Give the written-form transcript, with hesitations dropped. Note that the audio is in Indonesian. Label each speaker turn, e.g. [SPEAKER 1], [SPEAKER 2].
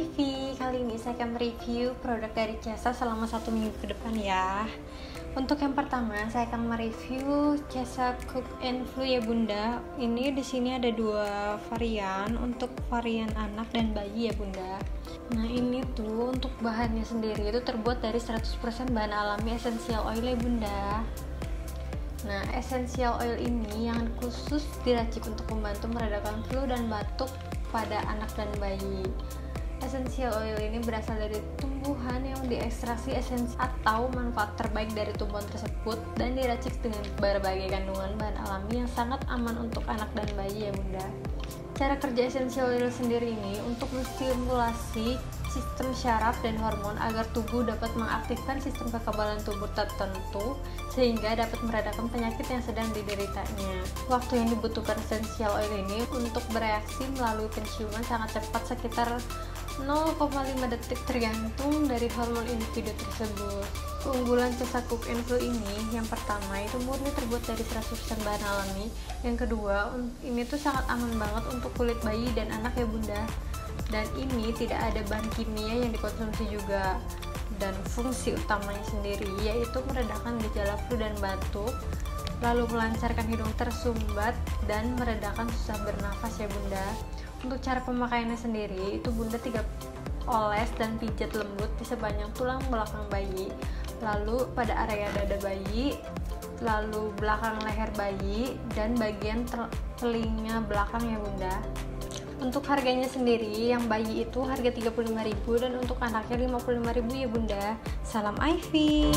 [SPEAKER 1] Ivy. Kali ini saya akan mereview produk dari Cesa selama 1 minggu ke depan ya. Untuk yang pertama, saya akan mereview Cesa Cook and Flu ya Bunda. Ini di sini ada 2 varian, untuk varian anak dan bayi ya Bunda. Nah, ini tuh untuk bahannya sendiri itu terbuat dari 100% bahan alami essential oil ya Bunda. Nah, essential oil ini yang khusus diracik untuk membantu meredakan flu dan batuk pada anak dan bayi. Essential oil ini berasal dari tumbuhan yang diekstraksi esensi atau manfaat terbaik dari tumbuhan tersebut dan diracik dengan berbagai kandungan bahan alami yang sangat aman untuk anak dan bayi ya Bunda. Cara kerja essential oil sendiri ini untuk menstimulasi sistem syaraf dan hormon agar tubuh dapat mengaktifkan sistem kekebalan tubuh tertentu sehingga dapat meredakan penyakit yang sedang dideritanya. Waktu yang dibutuhkan essential oil ini untuk bereaksi melalui penciuman sangat cepat, sekitar 0,5 detik tergantung dari hormon individu tersebut. Keunggulan Cesa Cook and Flu ini, yang pertama itu murni terbuat dari 100% bahan alami. Yang kedua, ini tuh sangat aman banget untuk kulit bayi dan anak ya Bunda. Dan ini tidak ada bahan kimia yang dikonsumsi juga. Dan fungsi utamanya sendiri yaitu meredakan gejala flu dan batuk, lalu melancarkan hidung tersumbat dan meredakan susah bernafas ya Bunda. Untuk cara pemakaiannya sendiri itu Bunda 3 oles dan pijat lembut di sepanjang tulang belakang bayi, lalu pada area dada bayi, lalu belakang leher bayi dan bagian telinga belakang ya Bunda. Untuk harganya sendiri, yang bayi itu harga 35.000 dan untuk anaknya 55.000 ya Bunda. Salam Ivy.